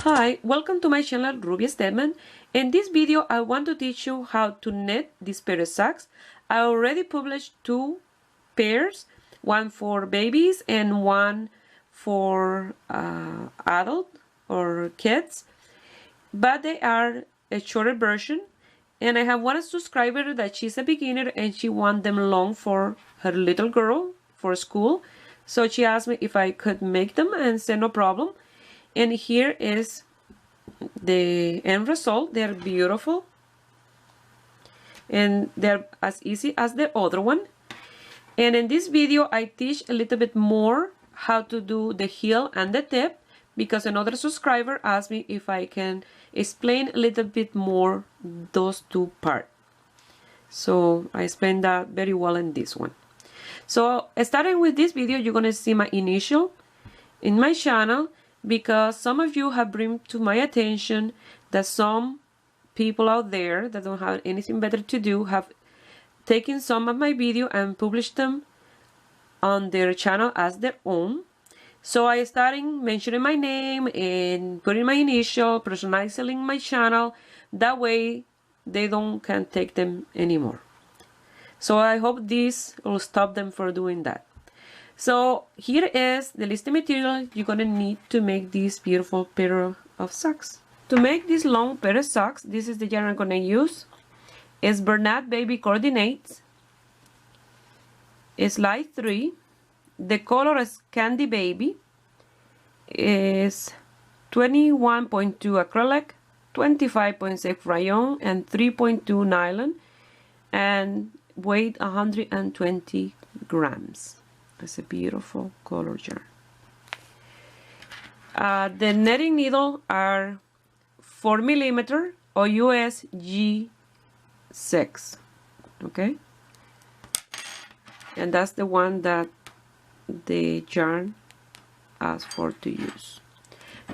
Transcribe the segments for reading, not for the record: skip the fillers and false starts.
Hi, welcome to my channel Ruby Stedman. In this video I want to teach you how to knit this pair of socks. I already published two pairs, one for babies and one for adult or kids, but they are a shorter version, and I have one subscriber that she's a beginner and she wants them long for her little girl for school, so she asked me if I could make them, and said no problem. And here is the end result. They're beautiful and they're as easy as the other one. And in this video I teach a little bit more how to do the heel and the tip, because another subscriber asked me if I can explain a little bit more those two parts. So I explained that very well in this one. So starting with this video, you're going to see my initial in my channel, because some of you have brought to my attention that some people out there that don't have anything better to do have taken some of my video and published them on their channel as their own. So I started mentioning my name and putting my initial, personalizing my channel. That way they can't take them anymore. So I hope this will stop them from doing that. So here is the list of material you're going to need to make this beautiful pair of socks. To make this long pair of socks, this is the yarn I'm going to use. It's Bernat Baby Coordinates. It's light 3. The color is Candy Baby. It's 21.2 acrylic, 25.6 rayon, and 3.2 nylon, and weight 120 grams. It's a beautiful color yarn. The netting needle are 4mm or US G6, okay? And that's the one that the yarn asks for to use.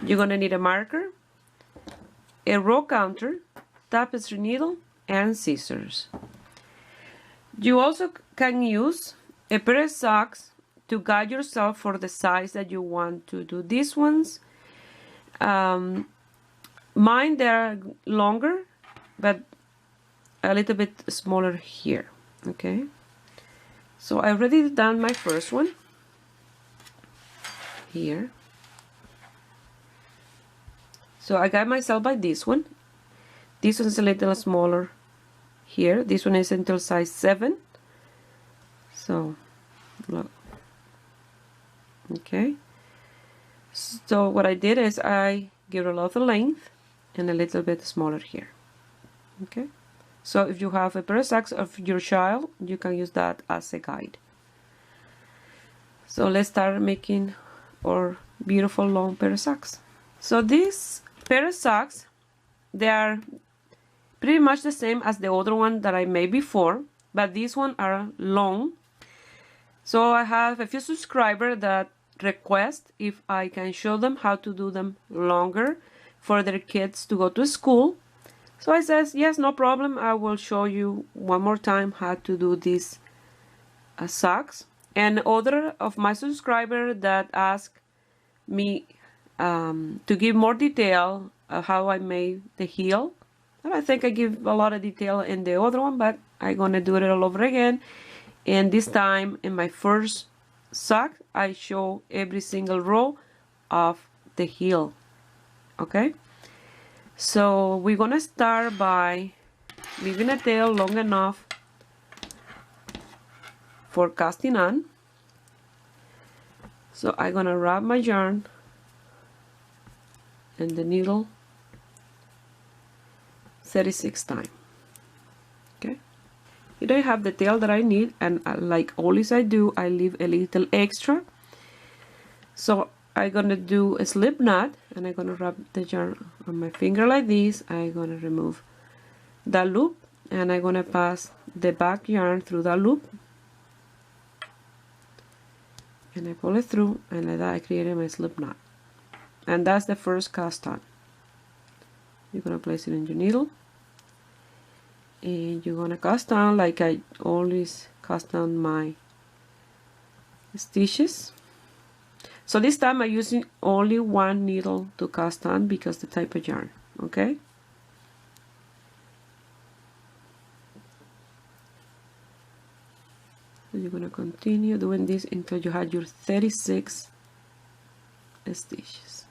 You're gonna need a marker, a row counter, tapestry needle, and scissors. You also can use a pair of socks to guide yourself for the size that you want to do. These ones, mine, they're longer, but a little bit smaller here, okay? So I already done my first one here. So I got myself by this one. This one's a little smaller here. This one is until size 7. So look. Okay, so what I did is I give a lot of length and a little bit smaller here. Okay, so if you have a pair of socks of your child, you can use that as a guide. So let's start making our beautiful long pair of socks. So this pair of socks, they are pretty much the same as the other one that I made before, but these ones are long. So I have a few subscribers that request if I can show them how to do them longer for their kids to go to school. So I says, yes, no problem. I will show you one more time how to do these socks. And other of my subscribers that ask me to give more detail of how I made the heel. And I think I give a lot of detail in the other one, but I'm gonna do it all over again. And this time in my first sock I show every single row of the heel. Okay, so we're gonna start by leaving a tail long enough for casting on. So I'm gonna wrap my yarn and the needle 36 times. Okay, here I have the tail that I need, and like always I do, I leave a little extra. So I'm gonna do a slip knot, and I'm gonna wrap the yarn on my finger like this. I'm gonna remove that loop, and I'm gonna pass the back yarn through that loop, and I pull it through, and like that I created my slip knot. And that's the first cast on. You're gonna place it in your needle, and you're gonna cast on like I always cast on my stitches. So this time I'm using only one needle to cast on because the type of yarn, okay? So you're going to continue doing this until you have your 36 stitches.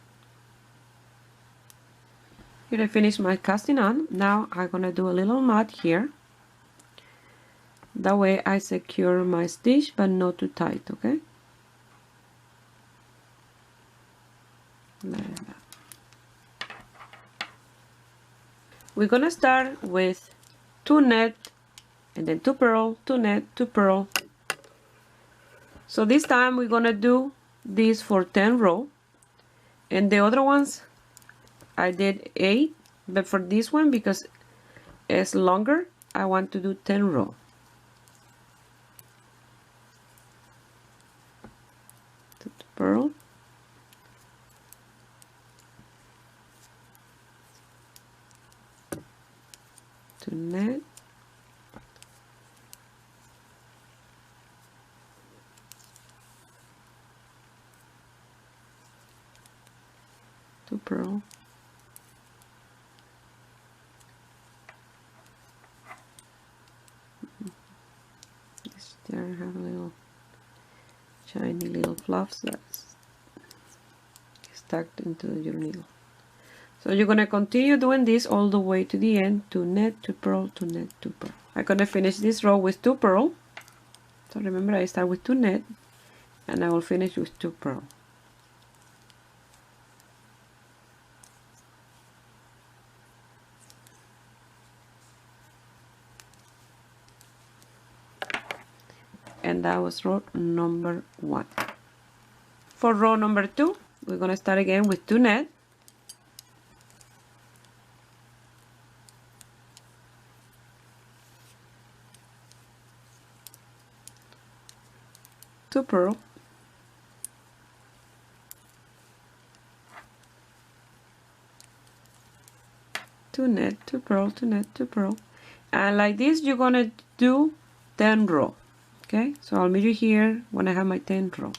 Here I finished my casting on. Now I'm going to do a little knot here. That way I secure my stitch but not too tight, okay? Like that. We're going to start with 2 net and then 2 purl, 2 net, 2 purl. So this time we're going to do this for 10 row, and the other ones I did 8, but for this one, because it's longer, I want to do 10 row. To purl, to net, to purl, there I have a little shiny little fluffs that's stuck into your needle. So you're going to continue doing this all the way to the end, to net, to purl, to net, to purl. I'm going to finish this row with 2 purl. So remember, I start with 2 net and I will finish with 2 purl. And that was row number 1. For row number 2, we're going to start again with 2 net, two purl, two net, two purl, two net, two purl, and like this you're going to do 10 row. Okay, so I'll meet you here when I have my 10th row.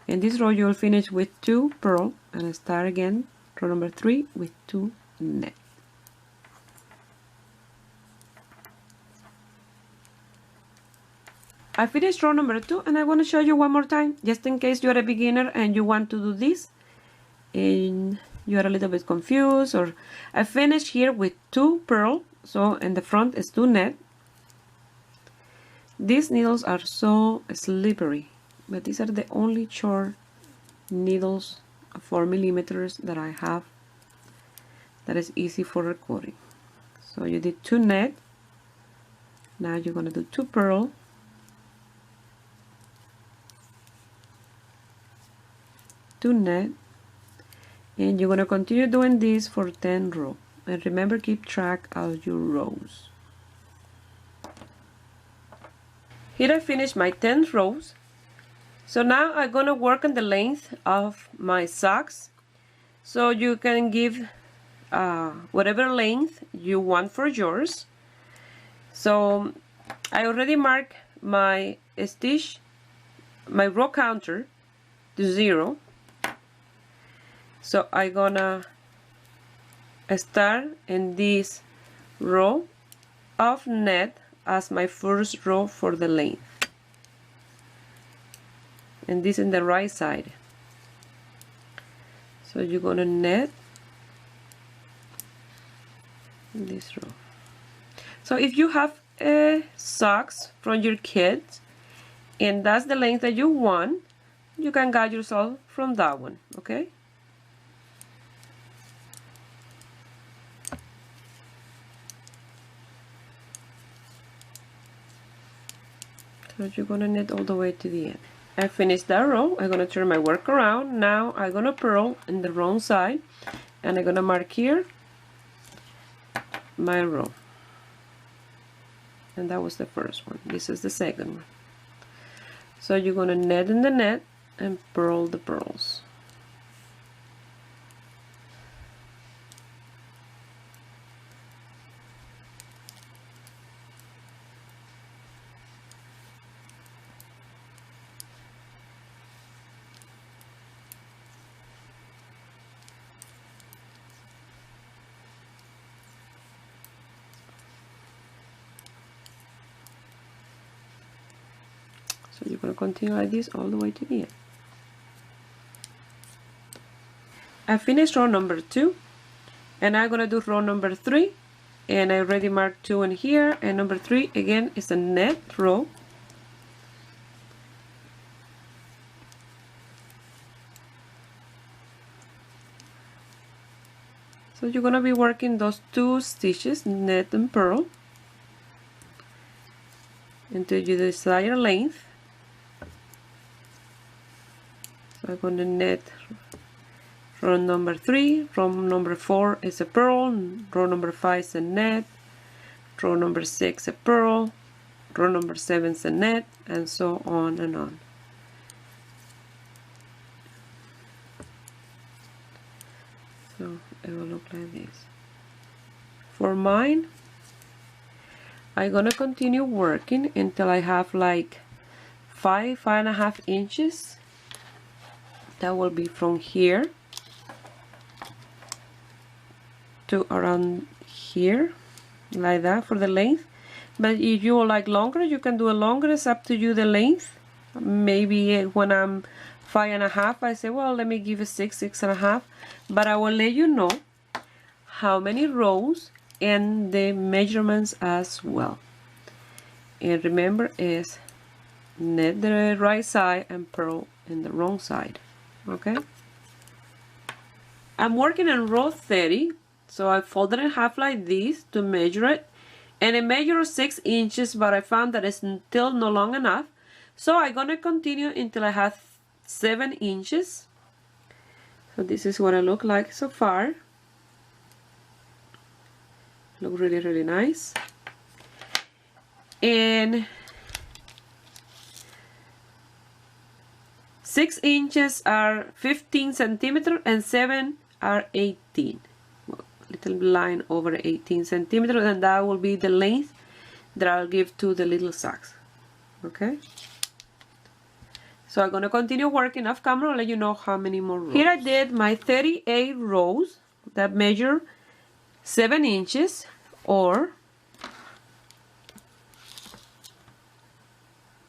In this row you will finish with 2 purl and start again row number 3 with 2 net. I finished row number 2 and I want to show you one more time just in case you're a beginner and you want to do this and you're a little bit confused. Or I finished here with 2 purl, so in the front is 2 net. These needles are so slippery, but these are the only short needles, 4 millimeters, that I have that is easy for recording. So you did 2 net, now you're going to do 2 purl, 2 net, and you're going to continue doing this for 10 rows. And remember, keep track of your rows. Here I finished my 10 rows. So now I'm going to work on the length of my socks. So you can give whatever length you want for yours. So I already marked my stitch, my row counter to 0. So I'm gonna start in this row of net as my first row for the length, and this in the right side. So you're gonna net this row. So if you have socks from your kids and that's the length that you want, you can guide yourself from that one, okay? So you're gonna knit all the way to the end. I finished that row. I'm gonna turn my work around. Now I'm gonna purl in the wrong side, and I'm gonna mark here my row. And that was the first one. This is the second one. So you're gonna net in the net and purl the purls. So you're going to continue like this all the way to the end. I finished row number 2, and I'm going to do row number 3, and I already marked 2 in here, and number 3 again is a net row. So you're going to be working those 2 stitches, net and purl, until you desired length. So I'm going to net row number 3, row number 4 is a purl, row number 5 is a net, row number 6 a purl, row number 7 is a net, and so on and on. So it will look like this. For mine, I'm gonna continue working until I have like 5.5 inches. That will be from here to around here, like that for the length. But if you would like longer, you can do it longer. It's up to you the length. Maybe when I'm 5.5, I say, well, let me give it 6.5. But I will let you know how many rows and the measurements as well. And remember, is net the right side and purl in the wrong side. Okay. I'm working on row 30, so I folded it in half like this to measure it, and I measured 6 inches, but I found that it's still not long enough, so I'm gonna continue until I have 7 inches. So this is what I look like so far. Look really nice. And 6 inches are 15 centimeters and 7 are 18. Well, little line over 18 centimeters, and that will be the length that I'll give to the little socks. Okay. So I'm going to continue working off camera and let you know how many more rows. Here I did my 38 rows that measure 7 inches or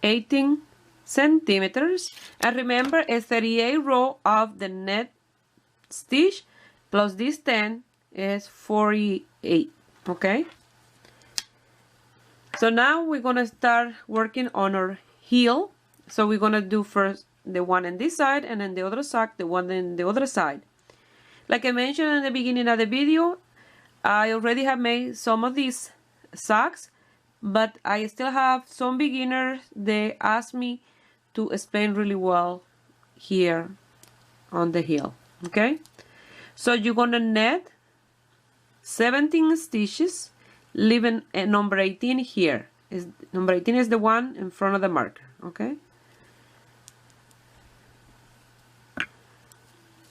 18 centimeters. And remember, a 38 row of the net stitch plus this 10 is 48. Okay. So now we're going to start working on our heel. So we're going to do first the one on this side, and then the other sock, the one on the other side. Like I mentioned in the beginning of the video, I already have made some of these socks, but I still have some beginners. They ask me to explain really well here on the heel. Okay, so you're going to net 17 stitches, leaving number 18 here. Number 18 is the one in front of the marker. Okay.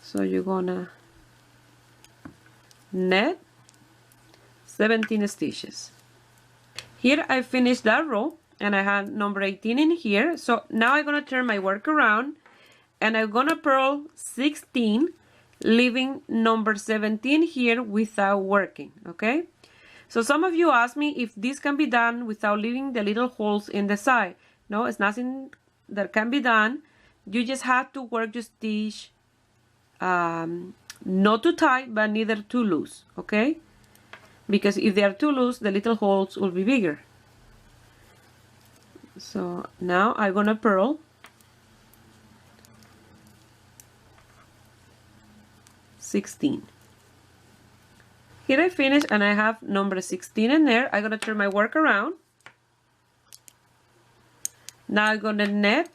So you're gonna net 17 stitches. Here I finished that row and I had number 18 in here. So now I'm gonna turn my work around and I'm gonna purl 16, leaving number 17 here without working. Okay. So some of you ask me if this can be done without leaving the little holes in the side. No, it's nothing that can be done. You just have to work your stitch not too tight, but neither too loose, okay? Because if they are too loose, the little holes will be bigger. So now I'm gonna purl 16. Here I finished and I have number 16 in there. I'm gonna turn my work around. Now I'm gonna net.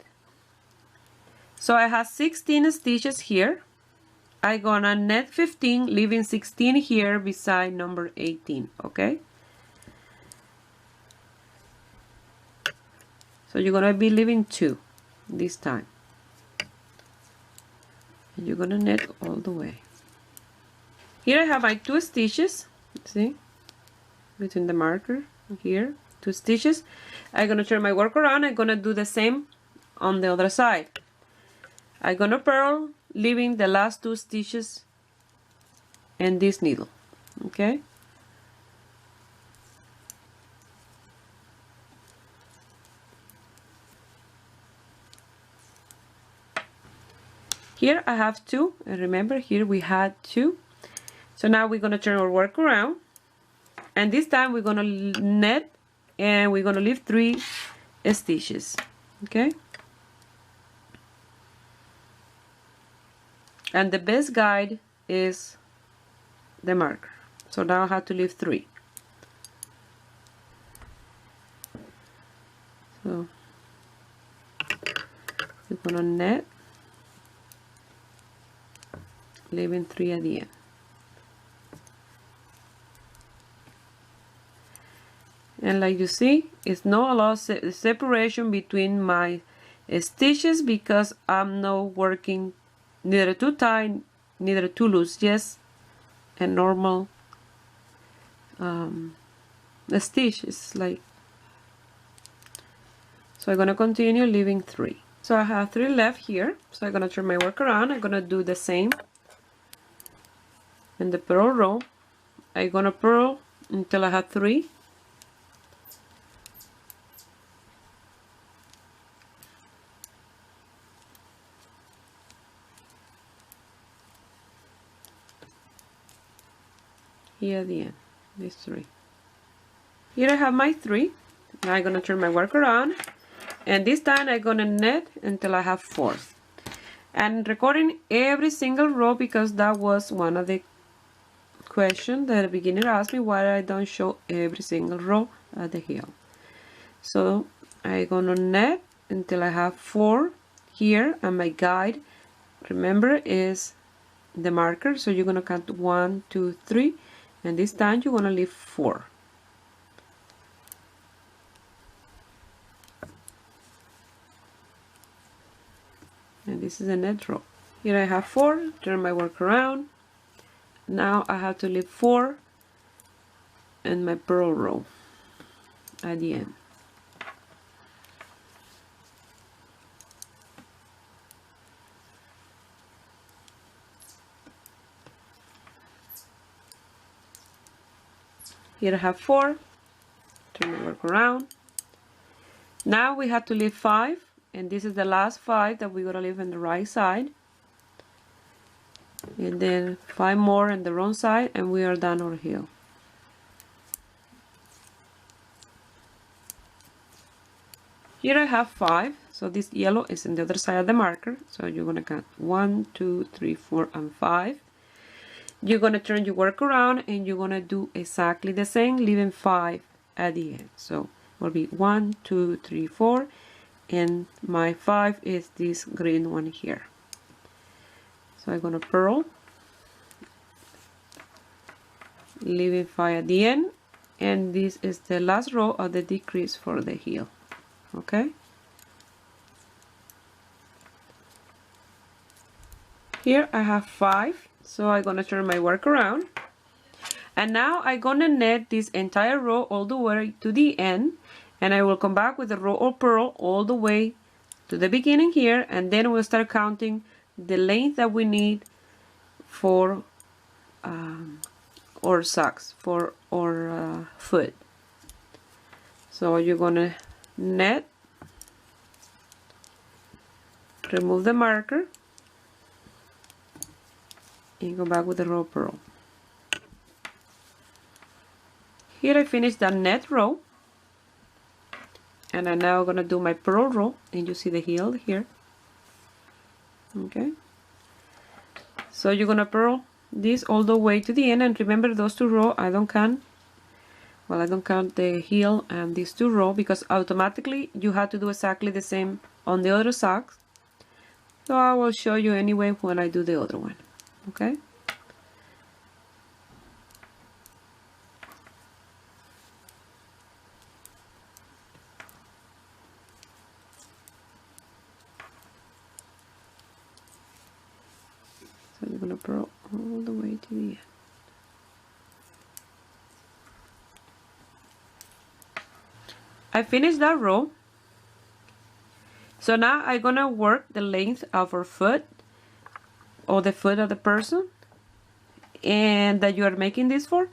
So I have 16 stitches here. I'm gonna net 15, leaving 16 here beside number 18, okay? So you're gonna be leaving 2 this time. And you're gonna net all the way. Here I have my 2 stitches, see? Between the marker here, 2 stitches. I'm gonna turn my work around. I'm gonna do the same on the other side. I'm gonna purl, leaving the last 2 stitches in this needle, okay? Here I have 2, and remember here we had 2. So now we're going to turn our work around, and this time we're going to net, and we're going to leave 3 stitches. Okay, and the best guide is the marker. So now I have to leave 3. So we're going to net, leaving 3 at the end. And like you see, it's not a lot of separation between my stitches because I'm not working neither too tight, neither too loose, just a normal stitch. It's like, so I'm going to continue leaving 3. So I have 3 left here, so I'm going to turn my work around. I'm going to do the same in the purl row. I'm going to purl until I have 3. Here at the end, these 3. Here I have my 3. Now I'm going to turn my work around, and this time I'm going to net until I have 4. And recording every single row because that was one of the questions that the beginner asked me, why I don't show every single row at the heel. So I'm going to net until I have 4 here, and my guide, remember, is the marker. So you're going to count 1, 2, 3, and this time you're going to leave 4. And this is a net row. Here I have 4, turn my work around. Now I have to leave 4 in my purl row at the end. Here I have 4, turn my work around. Now we have to leave 5, and this is the last 5 that we're going to leave on the right side. And then 5 more on the wrong side, and we are done our heel. Here I have 5, so this yellow is on the other side of the marker. So you're going to count 1, 2, 3, 4, and 5. You're going to turn your work around, and you're going to do exactly the same, leaving 5 at the end. So it will be 1, 2, 3, 4, and my 5 is this green one here. So I'm going to purl, leaving 5 at the end, and this is the last row of the decrease for the heel. Okay. Here I have 5, so I'm going to turn my work around, and now I'm going to net this entire row all the way to the end, and I will come back with the row of purl all the way to the beginning here, and then we'll start counting the length that we need for our socks, for our foot. So you're gonna net, remove the marker, and go back with the row of purl. Here I finished the net row, and I'm now gonna do my purl row, and you see the heel here. Okay, so you're gonna purl this all the way to the end, and remember those 2 rows I don't count. Well, I don't count the heel and these 2 rows because automatically you have to do exactly the same on the other socks. So I will show you anyway when I do the other one. Okay. So you're going to purl all the way to the end. I finished that row. So now I'm going to work the length of our foot, or the foot of the person, and that you are making this for.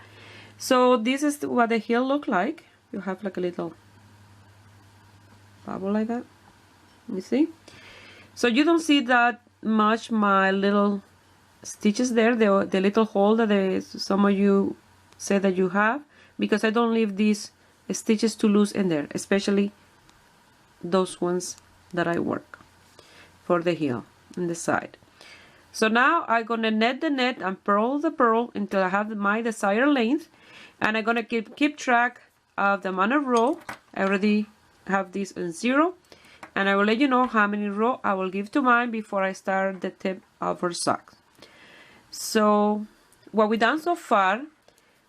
So this is what the heel look like. You have like a little bubble like that. You see? So you don't see that much my little stitches there, the little hole that some of you say that you have, because I don't leave these stitches too loose in there, especially those ones that I work for the heel on the side. So now I'm gonna net the net and purl the purl until I have my desired length, and I'm gonna keep track of the amount of row. I already have this on 0, and I will let you know how many row I will give to mine before I start the tip of our socks. So what we done so far,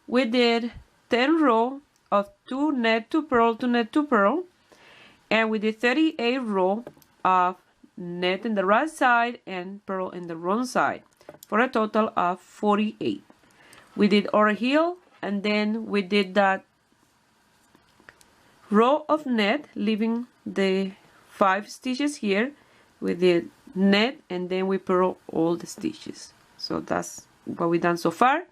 we did 10 row of 2 net to purl to net to purl, and we did 38 row of net in the right side and purl in the wrong side, for a total of 48. We did our heel, and then we did that row of net, leaving the 5 stitches here. We did net, and then we purl all the stitches. So that's what we done so far.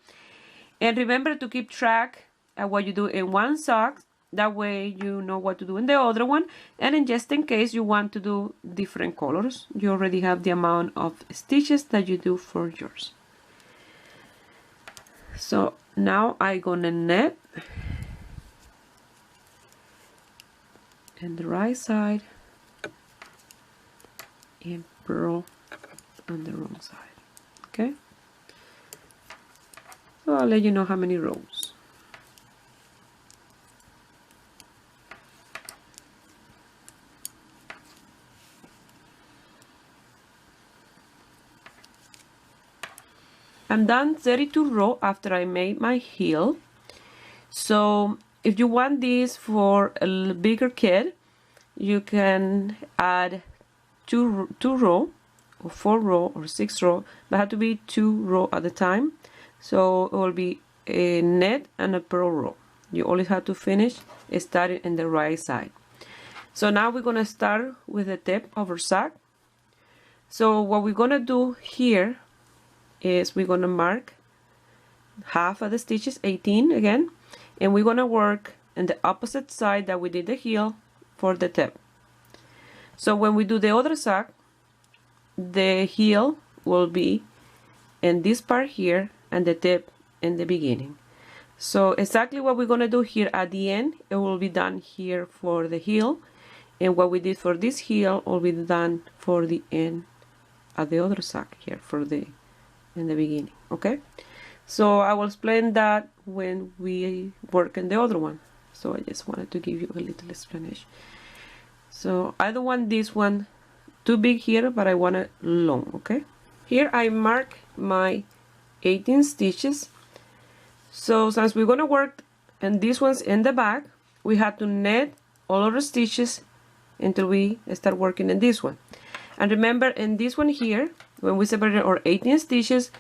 And remember to keep track of what you do in one sock. That way you know what to do in the other one. And in just in case you want to do different colors, you already have the amount of stitches that you do for yours. So now I'm gonna net in the right side and purl on the wrong side. Okay, so I'll let you know how many rows. I'm done 32 row after I made my heel. So if you want this for a bigger kid, you can add two row or 4 row or 6 row, but have to be 2 row at a time. So it will be a net and a purl row. You always have to finish starting in the right side. So now we're gonna start with the tip of our sock. So what we're gonna do here is we're gonna mark half of the stitches, 18 again, and we're gonna work in the opposite side that we did the heel for the tip. So when we do the other sock, the heel will be in this part here and the tip in the beginning. So exactly what we're gonna do here at the end, it will be done here for the heel, and what we did for this heel will be done for the end at the other sock here for the in the beginning. Okay, so I will explain that when we work in the other one. So I just wanted to give you a little explanation. So I don't want this one too big here, but I want it long. Okay, here I mark my 18 stitches. So since we're gonna work and this one's in the back, we have to net all of the stitches until we start working in this one. And remember, in this one here, when we separated our 18 stitches,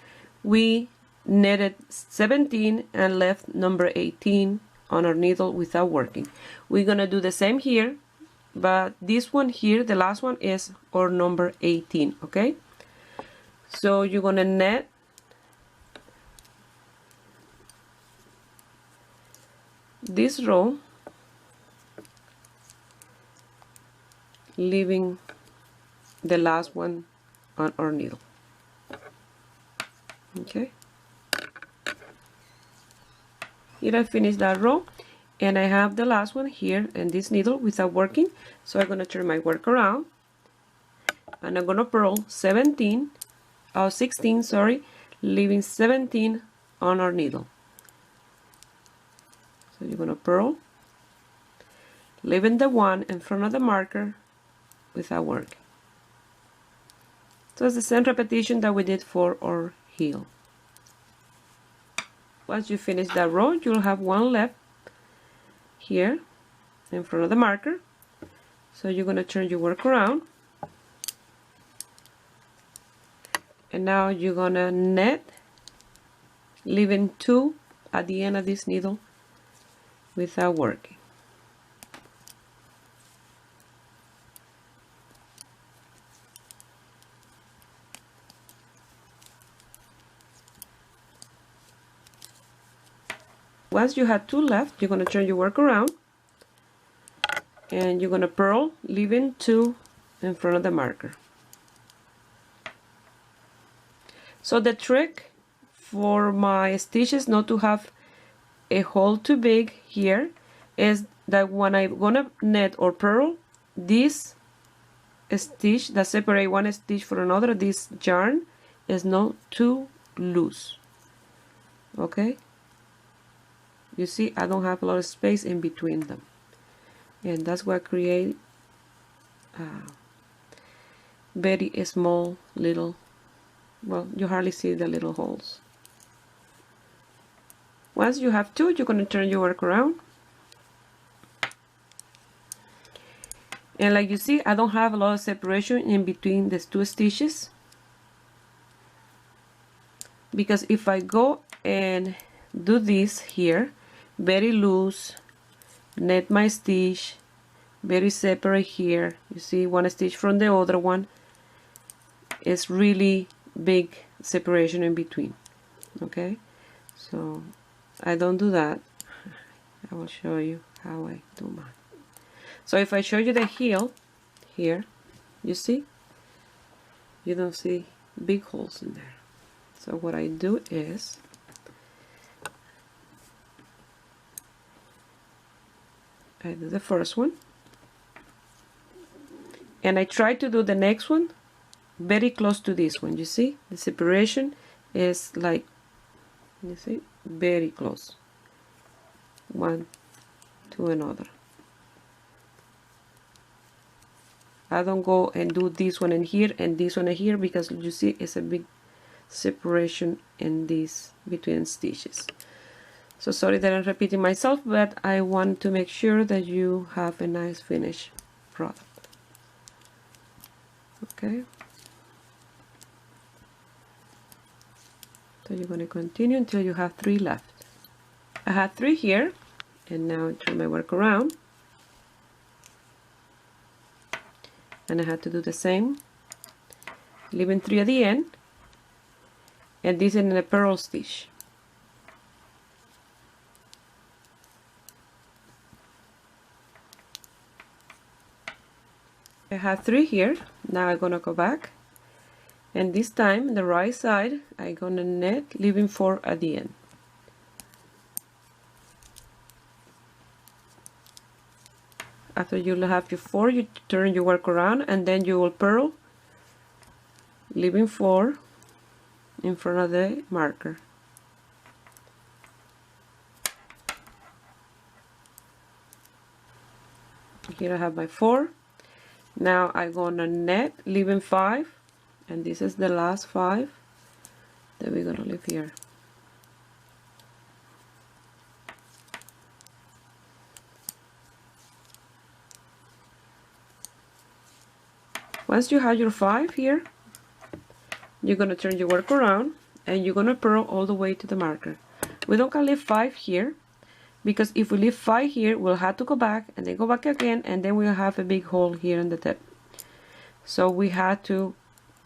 we netted 17 and left number 18 on our needle without working. We're gonna do the same here, but this one here, the last one, is our number 18. Okay, so you're gonna net this row, leaving the last one on our needle. Okay, here I finished that row, and I have the last one here in this needle without working. So I'm gonna turn my work around, and I'm gonna purl 16, sorry, leaving 17 on our needle. So you're gonna purl, leaving the one in front of the marker without working. So it's the same repetition that we did for our heel. Once you finish that row, you'll have one left here in front of the marker. So you're going to turn your work around, and now you're going to net, leaving 2 at the end of this needle without working. Once you have 2 left, you're going to turn your work around, and you're going to purl, leaving 2 in front of the marker. So the trick for my stitches not to have a hole too big here is that when I'm gonna knit or purl, this stitch that separate one stitch from another, this yarn is not too loose. Okay, you see I don't have a lot of space in between them, and that's what create very small little, well, you hardly see the little holes. Once you have two, you're going to turn your work around, and like you see, I don't have a lot of separation in between these two stitches, because if I go and do this here very loose, knit my stitch very separate here, you see one stitch from the other one, is really big separation in between. Okay, so I don't do that. I will show you how I do mine. So if I show you the heel here, you see you don't see big holes in there. So what I do is I do the first one, and I try to do the next one very close to this one. You see the separation is like, you see, very close, one to another. I don't go and do this one in here and this one in here, because you see it's a big separation in these between stitches. So sorry that I'm repeating myself, but I want to make sure that you have a nice finished product. Okay, so you're going to continue until you have 3 left. I had 3 here, and now I turn my work around, and I had to do the same, leaving 3 at the end, and this is in a purl stitch. I have 3 here. Now I'm gonna go back, and this time the right side I'm gonna knit, leaving 4 at the end. After you have your 4, you turn your work around, and then you will purl, leaving 4 in front of the marker. Here I have my 4. Now I'm gonna knit, leaving 5, and this is the last 5 that we're gonna leave here. Once you have your 5 here, you're gonna turn your work around, and you're gonna purl all the way to the marker. We don't gonna leave 5 here, because if we leave 5 here, we'll have to go back and then go back again, and then we'll have a big hole here in the tip. So we had to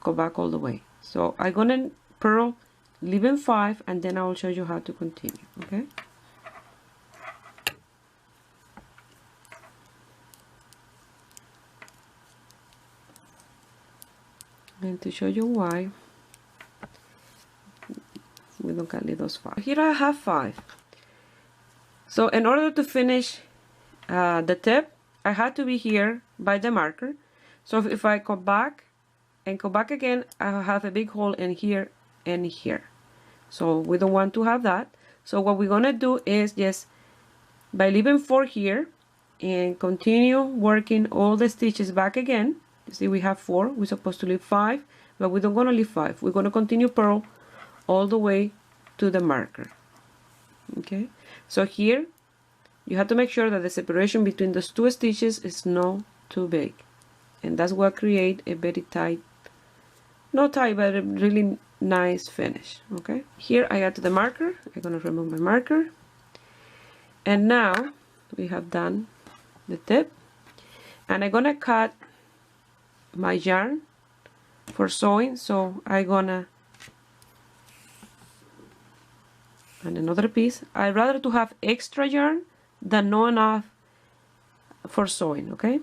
go back all the way. So I'm gonna purl, leaving 5, and then I will show you how to continue. Okay. And to show you why we don't can leave those 5. Here I have 5. So in order to finish the tip, I had to be here by the marker. So if I go back and go back again, I have a big hole in here and here. So we don't want to have that. So what we're gonna do is just by leaving 4 here and continue working all the stitches back again. You see we have 4, we're supposed to leave 5, but we don't gonna leave 5. We're gonna continue purl all the way to the marker. Okay, so here you have to make sure that the separation between those 2 stitches is not too big, and that's what create a very tight, not tight, but a really nice finish. Okay, here I got to the marker. I'm gonna remove my marker, and now we have done the tip, and I'm gonna cut my yarn for sewing. So I'm gonna, and another piece, I'd rather to have extra yarn than not enough for sewing. Okay,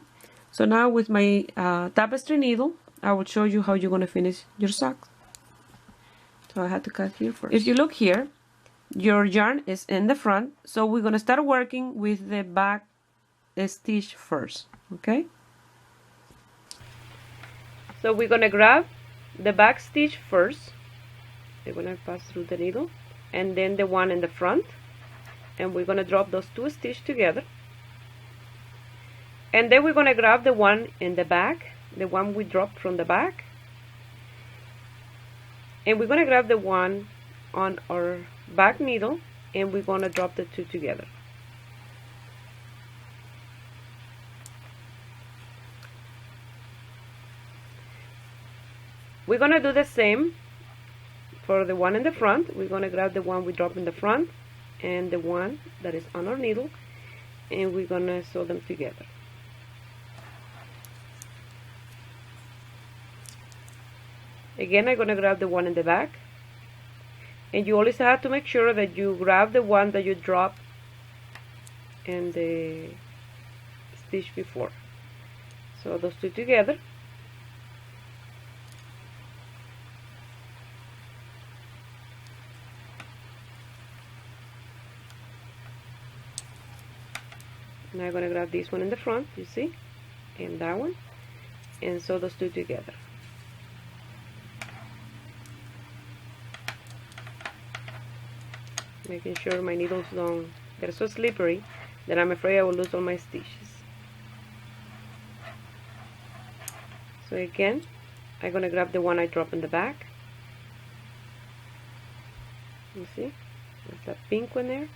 so now with my tapestry needle, I will show you how you're going to finish your socks. So I had to cut here first. If you look here, your yarn is in the front, so we're going to start working with the back stitch first, okay? So we're going to grab the back stitch first. We're going to pass through the needle, and then the one in the front, and we're going to drop those two stitches together. And then we're going to grab the one in the back, the one we dropped from the back, and we're going to grab the one on our back needle, and we're going to drop the two together. We're going to do the same for the one in the front. We're going to grab the one we dropped in the front and the one that is on our needle, and we're going to sew them together. Again, I'm going to grab the one in the back, and you always have to make sure that you grab the one that you dropped in the stitch before. So those two together. Now I'm going to grab this one in the front, you see, and that one, and sew those two together. Making sure my needles don't get so slippery that I'm afraid I will lose all my stitches. So again, I'm going to grab the one I dropped in the back. You see, there's that pink one there,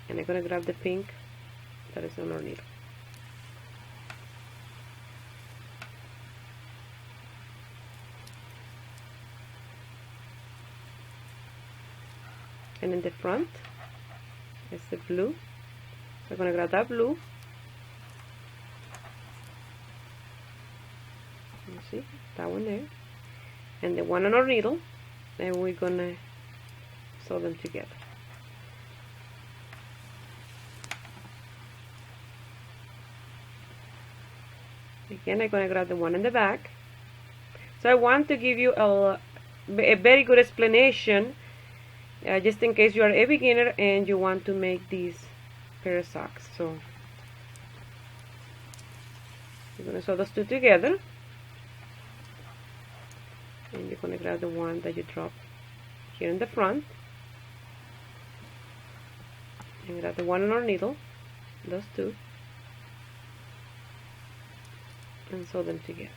and I'm going to grab the pink that is on our needle. And in the front is the blue. So I'm going to grab that blue. You see, that one there. And the one on our needle. And we're going to sew them together. Again, I'm going to grab the one in the back. So I want to give you a very good explanation, just in case you are a beginner and you want to make these pair of socks. So you're going to sew those two together, and you're going to grab the one that you dropped here in the front, and grab the one on our needle, those two, and sew them together.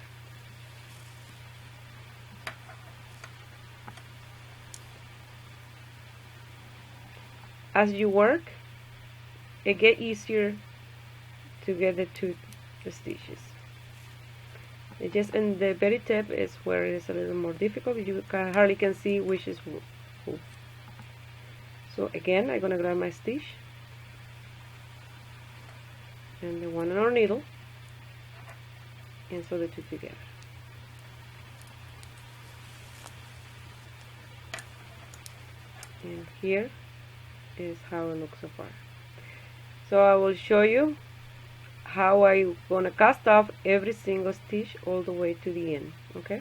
As you work, it gets easier to get the two stitches. It just in the very tip is where it is a little more difficult. You hardly can see which is who. So again, I'm going to grab my stitch and the one on our needle, and sew the two together. And here is how it looks so far. So I will show you how I'm gonna cast off every single stitch all the way to the end, okay?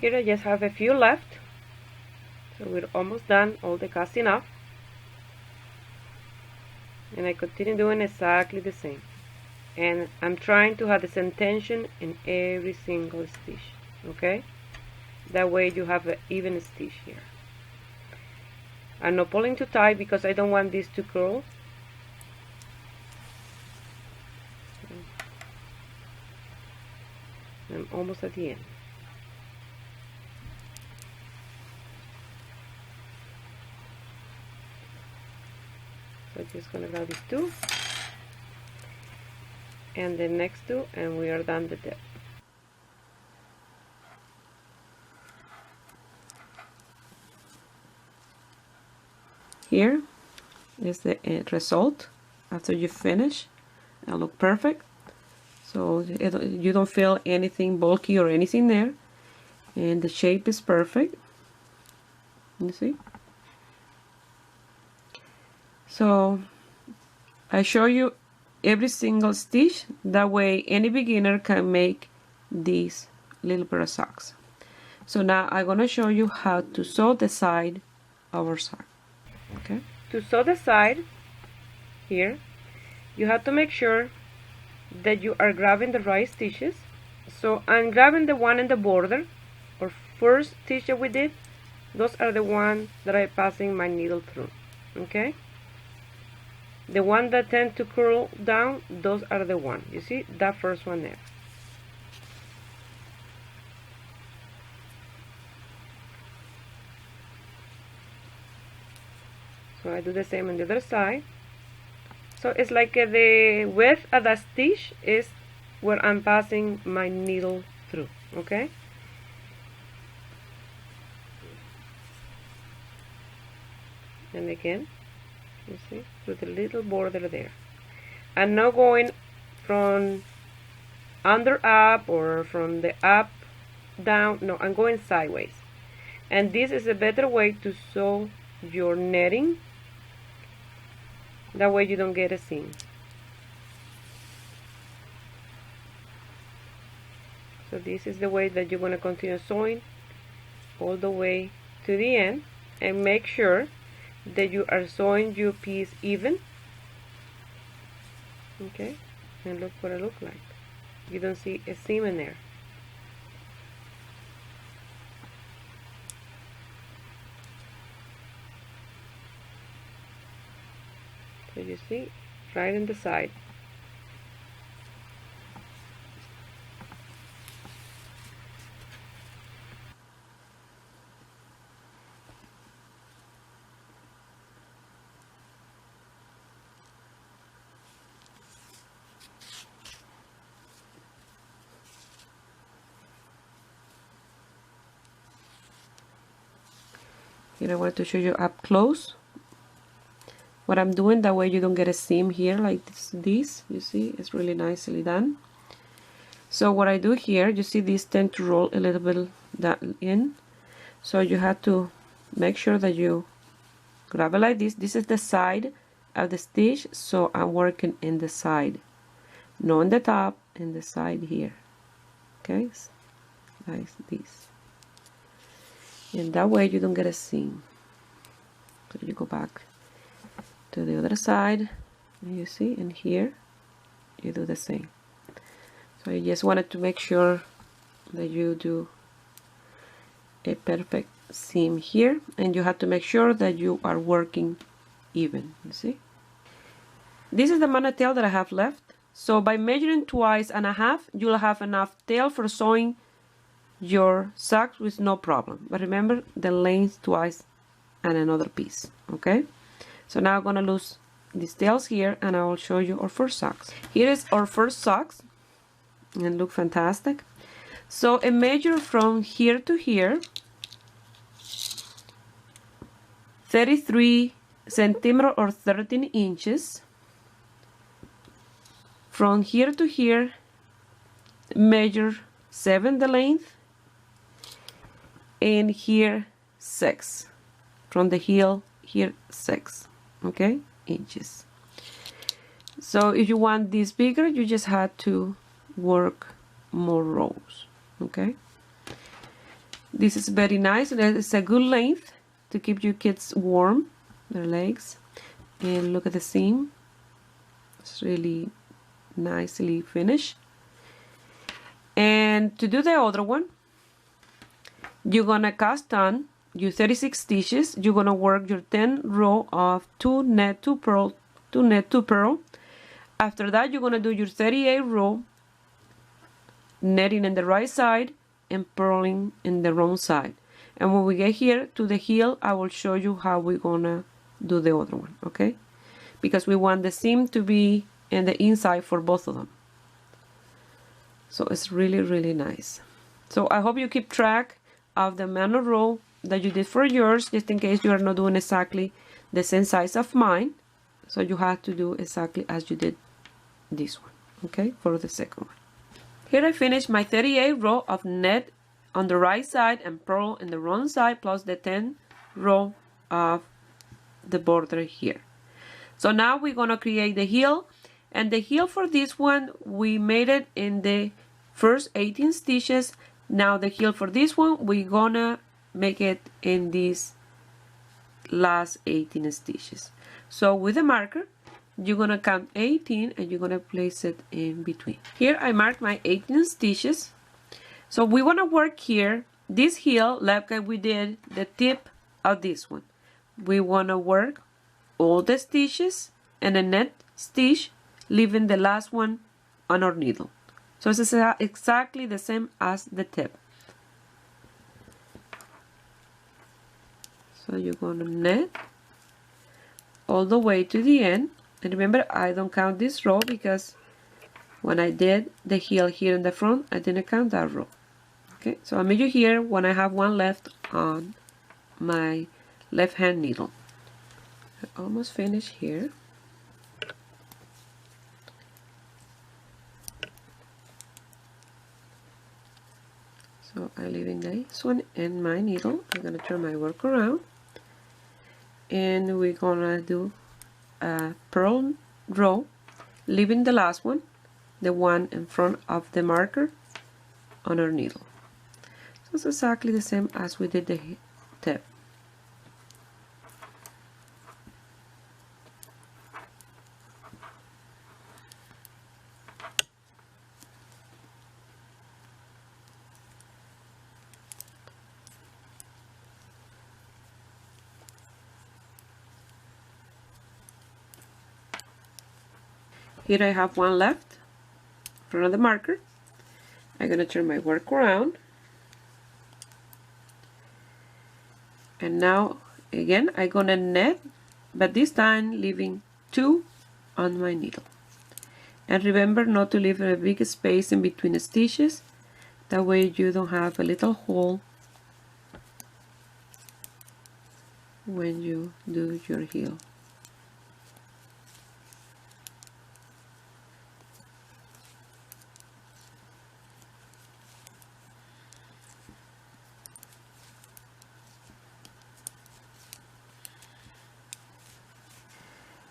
Here I just have a few left, so we're almost done all the casting off, and I continue doing exactly the same, and I'm trying to have the same tension in every single stitch, okay? That way you have an even stitch here. I'm not pulling too tight because I don't want this to curl. I'm almost at the end. So I'm just gonna grab these two and the next two, and we are done the depth. Here is the result after you finish. It'll look perfect. So you don't feel anything bulky or anything there, and the shape is perfect. You see? So I show you every single stitch, that way any beginner can make these little pair of socks. So now I'm going to show you how to sew the side of our sock. Okay. To sew the side here, you have to make sure that you are grabbing the right stitches. So I'm grabbing the one in the border, or first stitch that we did. Those are the ones that I'm passing my needle through. Okay. The one that tend to curl down, those are the ones. You see that first one there. So I do the same on the other side. So it's like the width of the stitch is where I'm passing my needle through, okay? And again, you see, through the little border there. I'm not going from under up or from the up down. No, I'm going sideways. And this is a better way to sew your netting. That way you don't get a seam. So this is the way that you're going to continue sewing all the way to the end, and make sure that you are sewing your piece even. Okay, and look what it looks like. You don't see a seam in there. So you see, right in the side. Here I want to show you up close what I'm doing, that way you don't get a seam here like this. You see, it's really nicely done. So what I do here, you see these tend to roll a little bit down in, so you have to make sure that you grab it like this. This is the side of the stitch, so I'm working in the side, not on the top, in the side here. Okay, like this, and that way you don't get a seam. So you go back to the other side, and you see, and here you do the same. So I just wanted to make sure that you do a perfect seam here, and you have to make sure that you are working even. You see, this is the amount of tail that I have left. So by measuring 2.5 inches, you'll have enough tail for sewing your socks with no problem. But remember the length twice and another piece. Okay, so now I'm gonna lose these tails here, and I will show you our first socks. Here is our first socks, and look fantastic. So a measure from here to here, 33 centimeters or 13 inches. From here to here, measure 7 the length, and here 6. From the heel here 6, okay, inches. So if you want this bigger, you just have to work more rows. Okay, This is very nice. It's a good length to keep your kids warm, their legs. And look at the seam. It's really nicely finished. And to do the other one, you're gonna cast on your 36 stitches. You're gonna work your 10 row of 2 net 2 purl, 2 net 2 purl. After that, you're gonna do your 38 row, netting in the right side and purling in the wrong side. And when we get here to the heel, I will show you how we're gonna do the other one, okay? Because we want the seam to be in the inside for both of them. So it's really, really nice. So I hope you keep track of the amount of row that you did for yours, just in case you are not doing exactly the same size of mine. So you have to do exactly as you did this one, okay, for the second one. Here I finished my 38 row of net on the right side and purl in the wrong side, plus the 10 row of the border here. So now we're gonna create the heel, and the heel for this one we made it in the first 18 stitches. Now the heel for this one we're gonna make it in these last 18 stitches. So with a marker you're gonna count 18 and you're gonna place it in between. Here I marked my 18 stitches. So we want to work here this heel like we did the tip of this one. We want to work all the stitches and a net stitch, leaving the last one on our needle. So it's exactly the same as the tip. So you're going to net all the way to the end. And remember, I don't count this row because when I did the heel here in the front, I didn't count that row. Okay, so I'll meet you here when I have one left on my left hand needle. I almost finished here. So I'm leaving this one in my needle. I'm gonna turn my work around, and we're gonna do a purl row, leaving the last one, the one in front of the marker, on our needle. So it's exactly the same as we did the tip. Here I have one left in front of the marker. I'm going to turn my work around. And now again I'm going to net, but this time leaving 2 on my needle. And remember not to leave a big space in between the stitches. That way you don't have a little hole when you do your heel.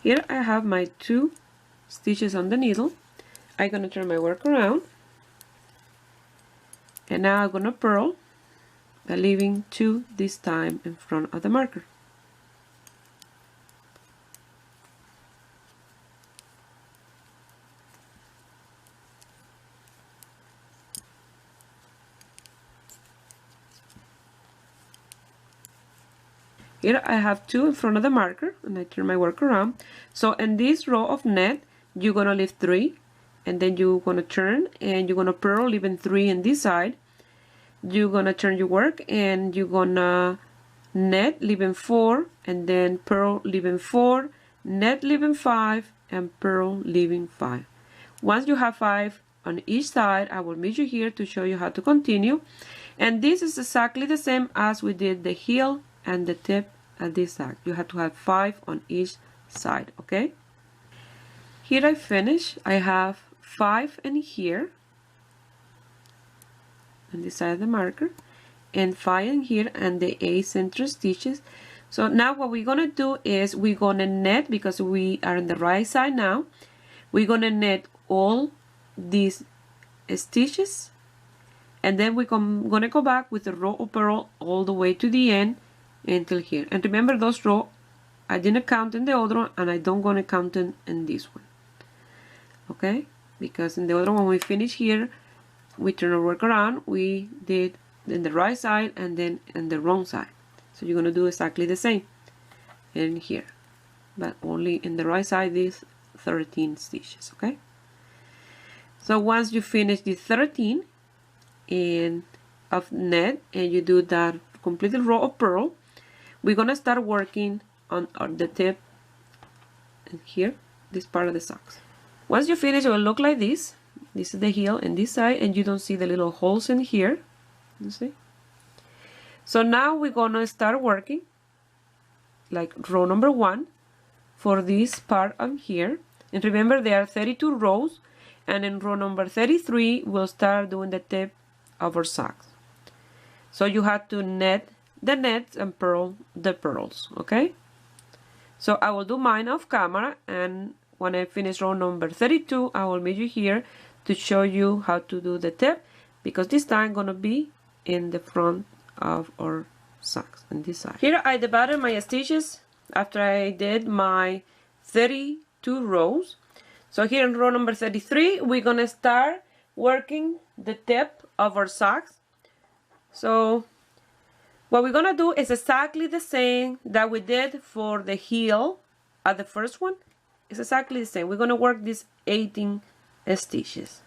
Here I have my 2 stitches on the needle. I'm going to turn my work around, and now I'm going to purl by leaving 2 this time in front of the marker. Here I have 2 in front of the marker, and I turn my work around. So in this row of net, you're going to leave 3, and then you're going to turn and you're going to purl, leaving 3 in this side. You're going to turn your work and you're going to net, leaving 4, and then purl, leaving 4, net, leaving 5, and purl, leaving 5. Once you have 5 on each side, I will meet you here to show you how to continue. And this is exactly the same as we did the heel and the tip at this side. You have to have 5 on each side, okay? Here I finish. I have 5 in here on this side of the marker, and 5 in here, and the 8 center stitches. So now what we're gonna do is we're gonna net, because we are on the right side now. We're gonna net all these stitches, and then we're gonna go back with a row of purl all the way to the end until here. And remember, those rows I didn't count in the other one, and I don't gonna count in this one, okay? Because in the other one we finish here, we turn our work around, we did in the right side and then in the wrong side. So you're gonna do exactly the same in here, but only in the right side is 13 stitches, okay? So once you finish the 13 in of net and you do that completed row of purl, we're gonna start working on the tip and here, this part of the socks. Once you finish, it will look like this. This is the heel and this side, and you don't see the little holes in here, you see? So now we're gonna start working like row number 1 for this part on here. And remember, there are 32 rows, and in row number 33 we'll start doing the tip of our socks. So you have to net the nets and purl the purls, okay? So I will do mine off camera, and when I finish row number 32 I will meet you here to show you how to do the tip, because this time gonna be in the front of our socks on this side. Here I divided my stitches after I did my 32 rows. So here in row number 33 we're gonna start working the tip of our socks. So what we're gonna do is exactly the same that we did for the heel at the first one. It's exactly the same. We're gonna work these 18 stitches.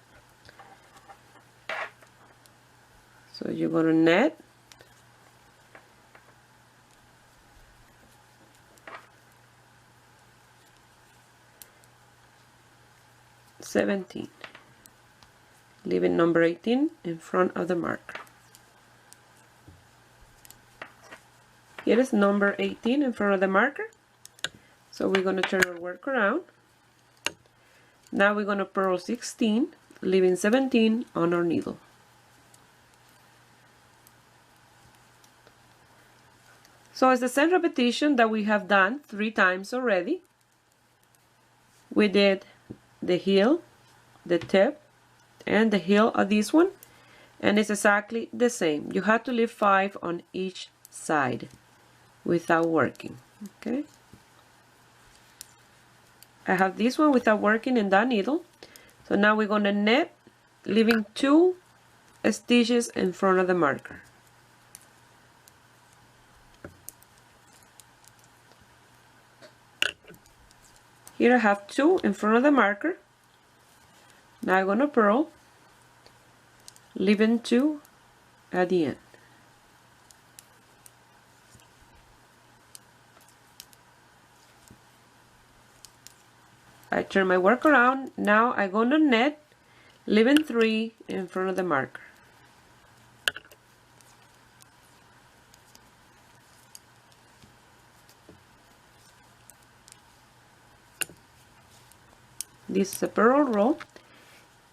So you're gonna net, (17), leaving number 18 in front of the marker. Here is number 18 in front of the marker. So we're going to turn our work around. Now we're going to purl 16, leaving 17 on our needle. So it's the same repetition that we have done 3 times already. We did the heel, the tip, and the heel of this one, and it's exactly the same. You have to leave 5 on each side without working, okay? I have this one without working in that needle. So now we're going to net, leaving 2 stitches in front of the marker. Here I have 2 in front of the marker. Now I'm going to purl, leaving 2 at the end. I turn my work around. Now I'm going to net, leaving 3 in front of the marker. This is a purl row,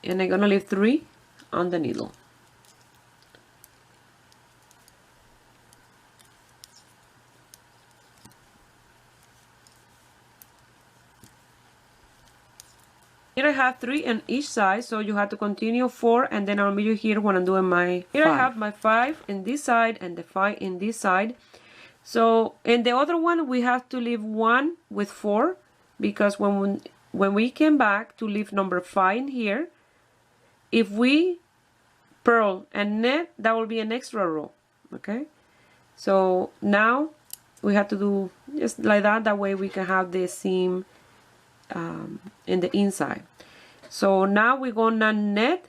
and I'm going to leave 3 on the needle. Here I have 3 on each side, so you have to continue 4, and then I'll meet you here when I'm doing my 5. Here I have my 5 in this side and the 5 in this side. So in the other one we have to leave 1 with 4, because when we came back to leave number 5 in here, if we purl and net, that will be an extra row, okay? So now we have to do just like that, that way we can have the seam in the inside. So now we're gonna net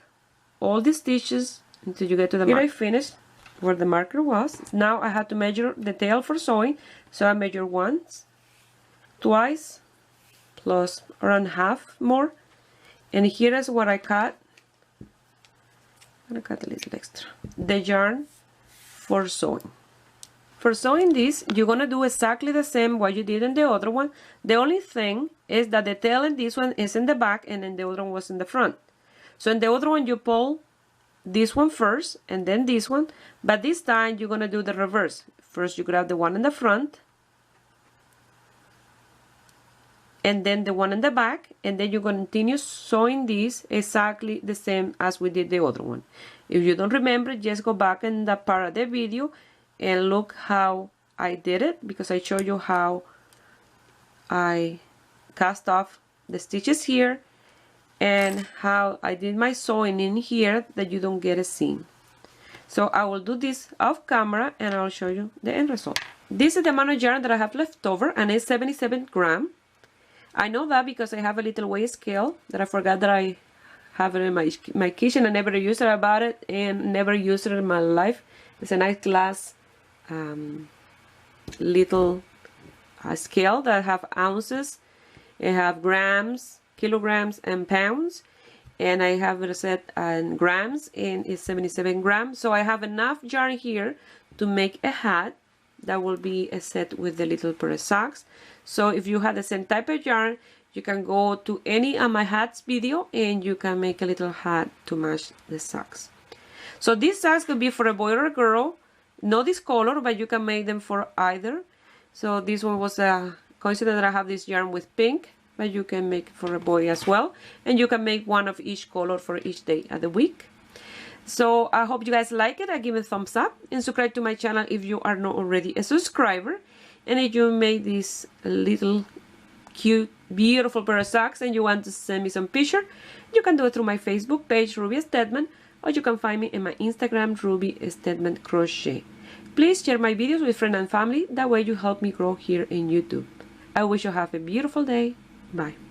all the stitches until you get to the marker. Here I finished where the marker was. Now I have to measure the tail for sewing, so I measure once, twice, plus around half more, and here is what I cut. I'm gonna cut a little extra, the yarn for sewing. For sewing this, you're gonna do exactly the same what you did in the other one. The only thing is that the tail in this one is in the back, and in the other one was in the front. So in the other one you pull this one first and then this one, but this time you're gonna do the reverse. First you grab the one in the front, and then the one in the back, and then you continue sewing this exactly the same as we did the other one. If you don't remember, just go back in that part of the video and look how I did it, because I show you how I cast off the stitches here and how I did my sewing in here that you don't get a seam. So I will do this off camera and I'll show you the end result. This is the amount of yarn that I have left over, and it's 77 grams. I know that because I have a little weight scale that I forgot that I have it in my kitchen. I never used it. I bought it and never used it in my life. It's a nice glass little scale that have ounces. It have grams, kilograms, and pounds. And I have it set in grams, and it's 77 grams. So I have enough yarn here to make a hat that will be a set with the little pair of socks. So if you have the same type of yarn, you can go to any of my hats video and you can make a little hat to match the socks. So these socks could be for a boy or a girl, not this color, but you can make them for either. So this one was a coincidence that I have this yarn with pink, but you can make it for a boy as well, and you can make one of each color for each day of the week. So I hope you guys like it. I give it a thumbs up and subscribe to my channel if you are not already a subscriber. And if you made this little cute, beautiful pair of socks and you want to send me some picture, you can do it through my Facebook page, Ruby Stedman, or you can find me in my Instagram, Ruby Stedman Crochet. Please share my videos with friends and family. That way you help me grow here in YouTube. I wish you have a beautiful day. Bye.